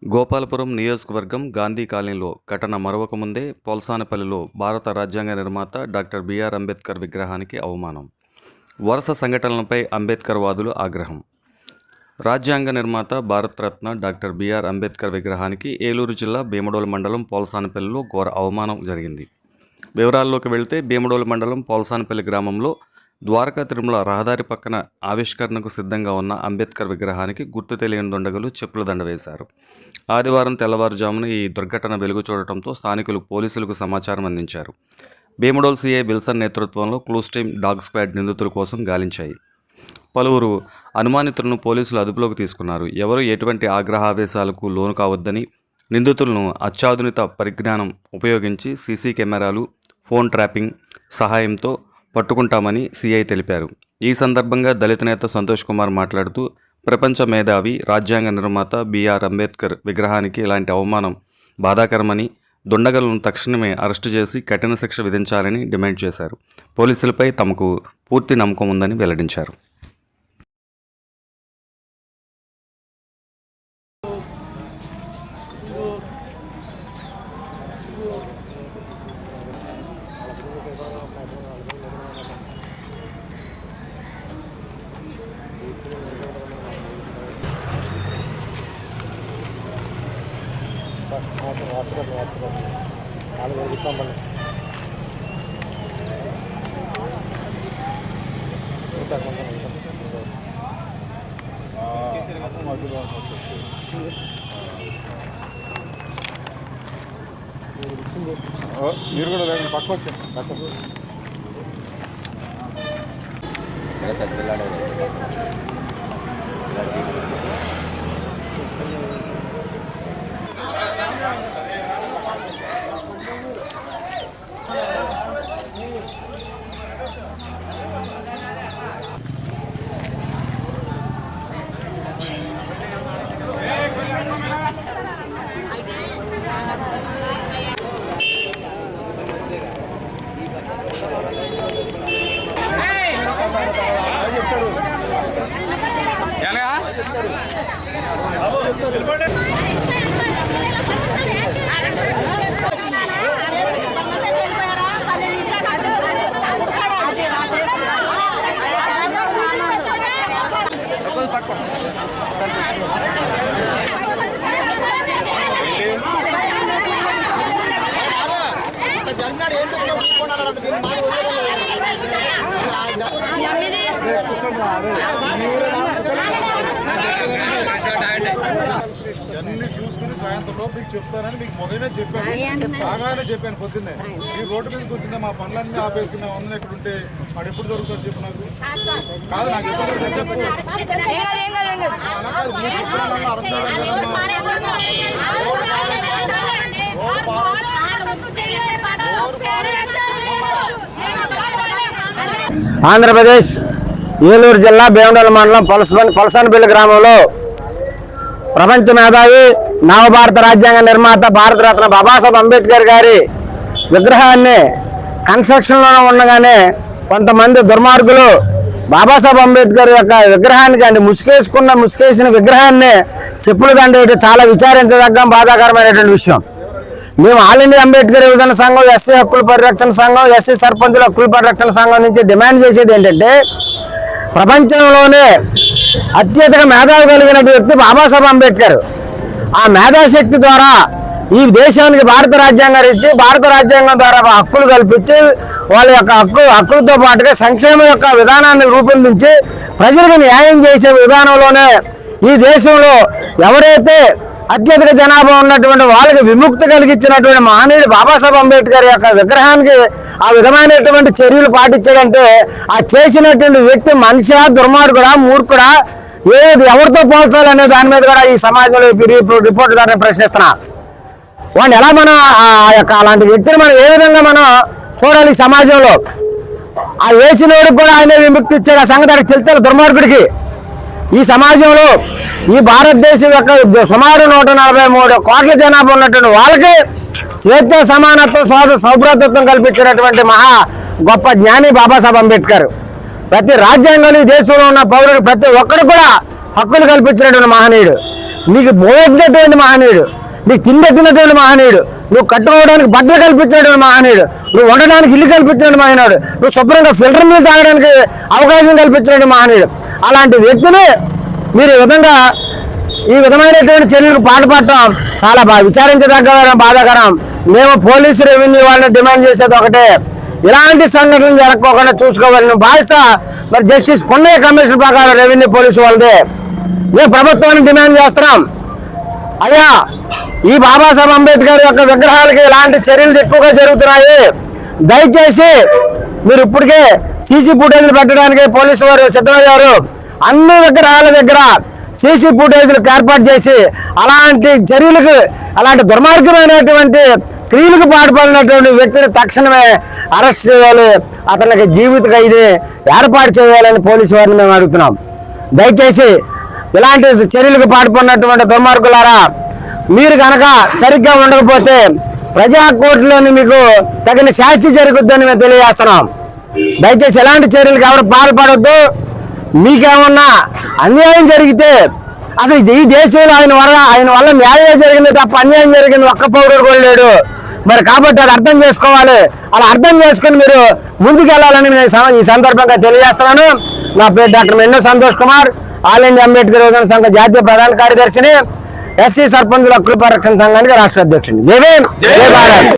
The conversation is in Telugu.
గోపాలపురం నియోజకవర్గం గాంధీ కాలనీలో ఘటన మరవక ముందే పోల్సానపల్లిలో భారత రాజ్యాంగ నిర్మాత డాక్టర్ బిఆర్ అంబేద్కర్ విగ్రహానికి అవమానం. వరుస సంఘటనలపై అంబేద్కర్ వాదులు ఆగ్రహం. రాజ్యాంగ నిర్మాత భారతరత్న డాక్టర్ బిఆర్ అంబేద్కర్ విగ్రహానికి ఏలూరు జిల్లా భీమడోలు మండలం పోల్సానపల్లిలో ఘోర అవమానం జరిగింది. వివరాల్లోకి వెళ్తే భీమడోలు మండలం పోల్సానపల్లి గ్రామంలో ద్వారకా తిరుమల రహదారి పక్కన ఆవిష్కరణకు సిద్ధంగా ఉన్న అంబేద్కర్ విగ్రహానికి గుర్తు తెలియని దుండగులు చెప్పుల దండ వేశారు. ఆదివారం తెల్లవారుజామున ఈ దుర్ఘటన వెలుగు చూడటంతో స్థానికులు పోలీసులకు సమాచారం అందించారు. భీమడోల్ సీఐ విల్సన్ నేతృత్వంలో క్లూస్ టీమ్ డాగ్ స్క్వాడ్ నిందితుల కోసం గాలించాయి. పలువురు అనుమానితులను పోలీసులు అదుపులోకి తీసుకున్నారు. ఎవరు ఎటువంటి ఆగ్రహావేశాలకు లోను కావద్దని, నిందితులను అత్యాధునిక పరిజ్ఞానం ఉపయోగించి సీసీ కెమెరాలు, ఫోన్ ట్రాపింగ్ సహాయంతో పట్టుకుంటామని సీఐ తెలిపారు. ఈ సందర్భంగా దళిత నేత సంతోష్ కుమార్ మాట్లాడుతూ, ప్రపంచ మేధావి రాజ్యాంగ నిర్మాత బిఆర్ అంబేద్కర్ విగ్రహానికి ఇలాంటి అవమానం బాధాకరమని, దుండగులను తక్షణమే అరెస్టు చేసి కఠిన శిక్ష విధించాలని డిమాండ్ చేశారు. పోలీసులపై తమకు పూర్తి నమ్మకం ఉందని వెల్లడించారు. మీరు కూడా లేండి, పక్క వచ్చి అన్ని చూసుకుని సాయంత్రంలో మీకు చెప్తానని మీకు మొదలనే చెప్పాను, బాగానే చెప్పాను. పొద్దున్నే ఈ రోడ్డు మీద కూర్చున్నా మా పనులన్నీ ఆపేసుకున్నా వందలు ఎక్కడుంటే వాడు ఎప్పుడు దొరుకుతాడు చెప్పు. నాకు కాదు, నాకు ఎప్పుడు దొరుకుతాడు చెప్పు. అలా కాదు, మీరు చెప్పిన అరెస్ట్ ఆంధ్రప్రదేశ్ ఏలూరు జిల్లా భీమడోలు మండలం పలసానపల్లి గ్రామంలో ప్రపంచ మేధావి నవభారత రాజ్యాంగ నిర్మాత భారతరత్న బాబాసాహెబ్ అంబేద్కర్ గారి విగ్రహాన్ని కన్స్ట్రక్షన్లో ఉండగానే కొంతమంది దుర్మార్గులు బాబాసాహెబ్ అంబేద్కర్ యొక్క విగ్రహానికి అంటే ముసుకేసిన విగ్రహాన్ని చెప్పులు దండేయడం చాలా విచారించదగ్గ బాధాకరమైనటువంటి విషయం. మేము ఆల్ ఇండియా అంబేద్కర్ యువజన సంఘం, ఎస్సీ హక్కుల పరిరక్షణ సంఘం, ఎస్సీ సర్పంచుల హక్కుల పరిరక్షణ సంఘం నుంచి డిమాండ్ చేసేది ఏంటంటే, ప్రపంచంలోనే అత్యధిక మేధావి కలిగిన వ్యక్తి బాబాసాహెబ్ అంబేద్కర్. ఆ మేధాశక్తి ద్వారా ఈ దేశానికి భారత రాజ్యాంగం ఇచ్చి, భారత రాజ్యాంగం ద్వారా హక్కులు కల్పించి, వాళ్ళ యొక్క హక్కులతో పాటుగా సంక్షేమం యొక్క విధానాన్ని రూపొందించి ప్రజలకు న్యాయం చేసే విధానంలోనే ఈ దేశంలో ఎవరైతే అత్యధిక జనాభా ఉన్నటువంటి వాళ్ళకి విముక్తి కలిగించినటువంటి మహనీయుడు బాబాసాహెబ్ అంబేద్కర్ యొక్క విగ్రహానికి ఆ విధమైనటువంటి చర్యలు పాటించాడంటే, ఆ చేసినటువంటి వ్యక్తి మనిషి దుర్మార్గుడా, మూర్ఖుడా, ఏది ఎవరితో పోల్చాలనే దాని మీద కూడా ఈ సమాజంలో రిపోర్ట్ ద్వారా ప్రశ్నిస్తున్నా. వాడిని ఎలా మనం అలాంటి వ్యక్తిని మనం ఏ విధంగా మనం చూడాలి సమాజంలో? ఆ వేసినోడికి కూడా ఆయనే విముక్తి ఇచ్చాడు. ఆ సంగతి తెలుస్తాడు దుర్మార్గుడికి. ఈ సమాజంలో ఈ భారతదేశం యొక్క సుమారు 143 కోట్ల జనాభా ఉన్నటువంటి వాళ్ళకి స్వేచ్ఛ, సమానత్వం, సౌభ్రాతృత్వం కల్పించినటువంటి మహా గొప్ప జ్ఞాని బాబాసాహెబ్ అంబేద్కర్. ప్రతి రాజ్యాంగంలో ఈ దేశంలో ఉన్న పౌరులు ప్రతి ఒక్కరు కూడా హక్కులు కల్పించినటువంటి మహనీయుడు. నీకు బోధించినటువంటి మహనీయుడు, నీకు తిండెట్టినటువంటి మహనీయుడు, నువ్వు కట్టుకోవడానికి బట్టలు కల్పించినటువంటి మహనీయుడు, నువ్వు ఉండడానికి ఇల్లు కల్పించినటువంటి మహనీయుడు, నువ్వు శుభ్రంగా ఫిల్టర్ మీద తాగడానికి అవకాశం కల్పించినటువంటి మహనీయుడు. అలాంటి వ్యక్తిని మీరు ఈ విధమైనటువంటి చర్యలకు పాటుపడటం చాలా విచారించదగ్గ బాధాకరం. మేము పోలీసు రెవెన్యూ వాళ్ళని డిమాండ్ చేసేది ఒకటే, ఇలాంటి సంఘటనలు జరగకోకుండా చూసుకోవాలని బాధ్యత మరి జస్టిస్ పున్నయ్య కమిషన్ ప్రకారం రెవెన్యూ పోలీసు వాళ్ళదే. మేము ప్రభుత్వాన్ని డిమాండ్ చేస్తున్నాం, అయ్యా ఈ బాబాసాహెబ్ అంబేద్కర్ యొక్క విగ్రహాలకి ఇలాంటి చర్యలు ఎక్కువగా జరుగుతున్నాయి, దయచేసి మీరు ఇప్పటికే సీసీ ఫుటేజ్లు పెట్టడానికి పోలీసు వారు సిద్ధమయ్యారు. అన్ని విగ్రహాల దగ్గర సీసీ ఫుటేజ్లకు ఏర్పాటు చేసి అలాంటి చర్యలకు, అలాంటి దుర్మార్గమైనటువంటి క్రియలకు పాటుపడినటువంటి వ్యక్తిని తక్షణమే అరెస్ట్ చేయాలి, అతనికి జీవిత ఖైదీ ఏర్పాటు చేయాలని పోలీసు వారిని మేము అడుగుతున్నాం. దయచేసి ఇలాంటి చర్యలకు పాటుపడినటువంటి దుర్మార్గులారా, మీరు కనుక సరిగ్గా ఉండకపోతే ప్రజా కోర్టులోని మీకు తగిన శాస్తి జరుగుద్దని మేము తెలియజేస్తున్నాం. దయచేసి ఎలాంటి చర్యలకు ఎవరు పాల్పడొద్దు. మీకేమన్నా అన్యాయం జరిగితే అసలు ఈ దేశంలో ఆయన వల్ల న్యాయం జరిగింది తప్ప అన్యాయం జరిగింది ఒక్క పౌరుడు కూడా లేడు. మరి కాబట్టి అది అర్థం చేసుకోవాలి. అలా అర్థం చేసుకుని మీరు ముందుకెళ్లాలని నేను ఈ సందర్భంగా తెలియజేస్తున్నాను. నా పేరు డాక్టర్ మెన్నో సంతోష్ కుమార్, ఆల్ ఇండియా అంబేద్కర్ యువజన సంఘ జాతీయ ప్రధాన కార్యదర్శిని, ఎస్సీ సర్పంచుల హక్కుల పరిరక్షణ సంఘానికి రాష్ట్ర అధ్యక్షుడిని. జై భీమ్, జై భారత్.